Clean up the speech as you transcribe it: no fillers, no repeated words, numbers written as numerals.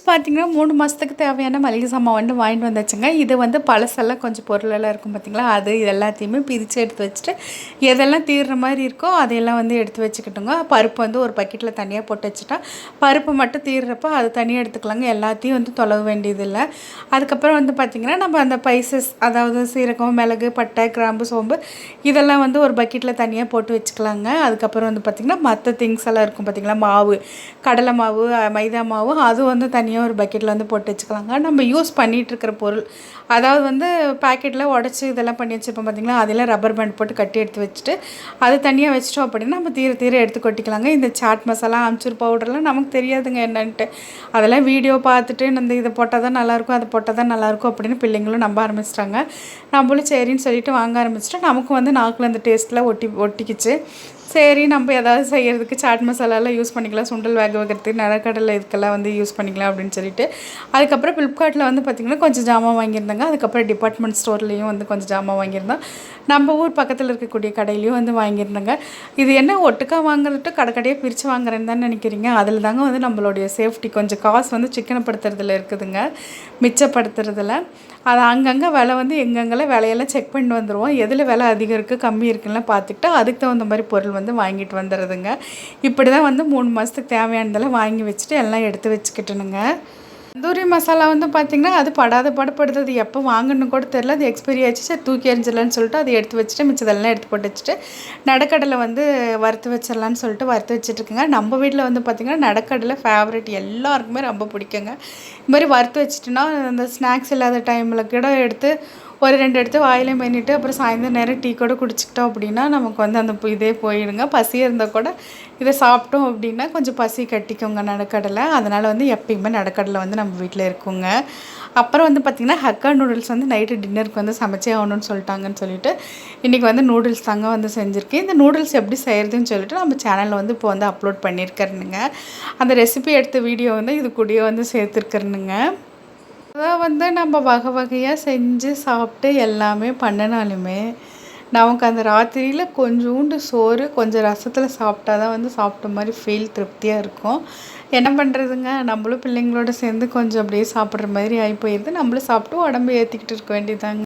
பார்த்தீங்கன்னா 3 மாதத்துக்கு தேவையான மளிகை சாமான் வந்து வாங்கிட்டு வந்தாச்சுங்க. இது வந்து பழசெல்லாம் கொஞ்சம் பொருளெல்லாம் இருக்கும் பார்த்தீங்களா, அது இது எல்லாத்தையுமே பிரித்து எடுத்து வச்சுட்டு எதெல்லாம் தீர்ற மாதிரி இருக்கோ அதையெல்லாம் வந்து எடுத்து வச்சுக்கிட்டோங்க. பருப்பு வந்து ஒரு பக்கெட்டில் தனியாக போட்டு வச்சுட்டா பருப்பு மட்டும் தீர்றப்போ அது தனியாக எடுத்துக்கலாங்க. எல்லாத்தையும் வந்து தொலைவ வேண்டியதில்லை. அதுக்கப்புறம் வந்து பார்த்திங்கன்னா நம்ம அந்த பைசஸ், அதாவது சீரகம், மிளகு, பட்டை, கிராம்பு, சோம்பு இதெல்லாம் வந்து ஒரு பக்கெட்டில் தனியாக போட்டு வச்சுக்கலாங்க. அதுக்கப்புறம் வந்து பார்த்திங்கன்னா மற்ற திங்ஸ் எல்லாம் இருக்கும் பார்த்திங்களா, மாவு, கடலை மாவு, மைதா மாவு, அது வந்து தனியாக ஒரு பக்கெட்டில் வந்து போட்டு வச்சுக்கலாங்க. நம்ம யூஸ் பண்ணிகிட்ருக்கிற பொருள், அதாவது வந்து பேக்கெட்டில் உடச்சி இதெல்லாம் பண்ணி வச்சுருப்போம் பார்த்திங்களா, அதெல்லாம் ரப்பர் பேண்ட் போட்டு கட்டி எடுத்து வச்சுட்டு அது தனியாக வச்சிட்டோம் அப்படின்னா நம்ம தீர தீர எடுத்து கொட்டிக்கலாங்க. இந்த சாட் மசாலா, அம்ச்சூர் பவுடர்லாம் நமக்கு தெரியாதுங்க என்னன்ட்டு. அதெல்லாம் வீடியோ பார்த்துட்டு நம்ம இதை போட்டால் தான் நல்லாயிருக்கும், அதை போட்டால் தான் நல்லாயிருக்கும் அப்படின்னு பிள்ளைங்களும் நம்ப ஆரம்பிச்சிட்டாங்க. நம்மளும் சரின்னு சொல்லிட்டு வாங்க ஆரம்பிச்சிட்டோம். நமக்கு வந்து நாக்கில் அந்த டேஸ்ட்டில் ஒட்டிக்கிச்சு. சரி, நம்ம ஏதாவது செய்கிறதுக்கு சாட் மசாலாலாம் யூஸ் பண்ணிக்கலாம், சுண்டல் வேக வைக்கிறதுக்கு, நிலக்கடலை இதுக்கெல்லாம் வந்து யூஸ் பண்ணிக்கலாம் அப்படின்னு சொல்லிட்டு அதுக்கப்புறம் ஃப்ளிப்கார்ட்டில் வந்து பார்த்திங்கன்னா கொஞ்சம் ஜாமான் வாங்கியிருந்தாங்க. அதுக்கப்புறம் டிபார்ட்மெண்ட் ஸ்டோர்லேயும் வந்து கொஞ்சம் ஜாமான் வாங்கியிருந்தோம். நம்ம ஊர் பக்கத்தில் இருக்கக்கூடிய கடையிலையும் வந்து வாங்கியிருந்தாங்க. இது என்ன ஒட்டுக்கா வாங்குறதுட்டு கடைக்கடையாக பிரித்து வாங்குறேன்னு தான் நினைக்கிறீங்க. அதில் தாங்க வந்து நம்மளுடைய சேஃப்டி, கொஞ்சம் காசு வந்து சிக்கனப்படுத்துறதுல இருக்குதுங்க, மிச்சப்படுத்துறதுல. அது அங்கங்கே விலை வந்து எங்கெங்கெல்லாம் விலையெல்லாம் செக் பண்ணிட்டு வந்துடுவோம். எதில் விலை அதிகம் இருக்குது, கம்மி இருக்குதுலாம் பார்த்துக்கிட்டு அதுக்கு தகுந்த மாதிரி பொருள் வந்து வாங்கிட்டு வந்துடுறதுங்க. இப்படி தான் வந்து 3 மாதத்துக்கு தேவையானதெல்லாம் வாங்கி வச்சுட்டு எல்லாம் எடுத்து வச்சுக்கிட்டணுங்க. தந்தூரி மசாலா வந்து பார்த்திங்கன்னா அது படாத பாடுபடுது. அது எப்போ வாங்கணுன்னு கூட தெரில. அது எக்ஸ்பைரி ஆகிடுச்சு, சரி தூக்கி எறிஞ்சிடலான்னு சொல்லிட்டு அதை எடுத்து வச்சுட்டு மிச்சதெல்லாம் எடுத்து போட்டு வச்சுட்டு நடக்கடலை வந்து வறுத்து வச்சிடலான்னு சொல்லிட்டு வறுத்து வச்சுட்ருக்குங்க. நம்ம வீட்டில் வந்து பார்த்திங்கன்னா நடக்கடலை ஃபேவரெட், எல்லாருக்குமே ரொம்ப பிடிக்குங்க. இது மாதிரி வறுத்து வச்சுட்டுனா அந்த ஸ்நாக்ஸ் இல்லாத டைமில் கூட எடுத்து ஒரு 2 எடுத்து வாயிலே மென்னிட்டு அப்புறம் சாயந்தரம் நேரம் டீ கூட குடிச்சிக்கிட்டோம் அப்படின்னா நமக்கு வந்து அந்த இதே போயிடுங்க. பசி இருந்தால் கூட இதை சாப்பிட்டோம் அப்படின்னா கொஞ்சம் பசி கட்டிக்கோங்க நடக்கடலை. அதனால் வந்து எப்பயுமே நடக்கடலை வந்து நம்ம வீட்டில் இருக்குங்க. அப்புறம் வந்து பார்த்திங்கன்னா ஹக்கா நூடுல்ஸ் வந்து நைட்டு டின்னருக்கு வந்து சமைச்சே ஆகணும்னு சொல்லிட்டாங்கன்னு சொல்லிட்டு இன்றைக்கி வந்து நூடுல்ஸ் தாங்க வந்து செஞ்சுருக்கேன். இந்த நூடுல்ஸ் எப்படி செய்கிறதுன்னு சொல்லிட்டு நம்ம சேனலில் வந்து இப்போ வந்து அப்லோட் பண்ணியிருக்கிறேனுங்க. அந்த ரெசிபி எடுத்த வீடியோ வந்து இது கூடயே வந்து சேர்த்துருக்கிறேனுங்க. அதான் வந்து நம்ம வகை வகையாக செஞ்சு சாப்பிட்டு எல்லாமே பண்ணினாலுமே நமக்கு அந்த ராத்திரியில் கொஞ்சோண்டு சோறு கொஞ்சம் ரசத்தில் சாப்பிட்டா தான் வந்து சாப்பிட்ட மாதிரி ஃபீல் திருப்தியாக இருக்கும். என்ன பண்ணுறதுங்க, நம்மளும் பிள்ளைங்களோட சேர்ந்து கொஞ்சம் அப்படியே சாப்பிட்ற மாதிரி ஆகி போயிடுது. நம்மளும் சாப்பிட்டு உடம்பு ஏற்றிக்கிட்டு இருக்க வேண்டியதாங்க.